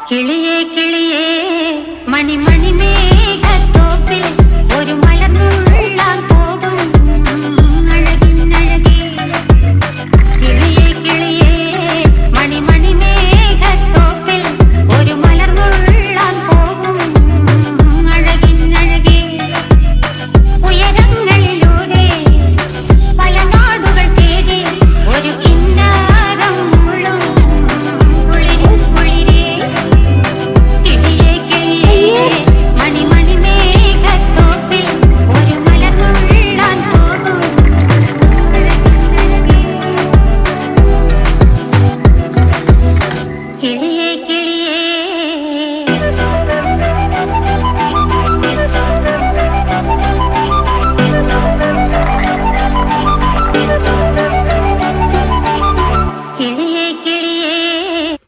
കിളിയേ കിളിയേ മണിമണി മേഘത്തോപ്പിൽ ഒരു മലർന്നുള്ളാൻ പോകും അഴകിനഴകേ. കിളിയേ കിളിയേ മണിമണി മേഘത്തോപ്പിൽ ഒരു മലർന്നുള്ളാൻ പോകും അഴകിനഴകേ. ഉയരങ്ങളിലൂടെ പല നാടുകൾ തേടി ഒരു കിന്നാരം മുഴും കുളിരും കുളിരേ. കിളിയേ കിളിയേ മണിമണി മേഘത്തോപ്പിൽ ഒരു മലർന്നുള്ളാൻ പോകും അഴകിനഴകേ. കിളിയേ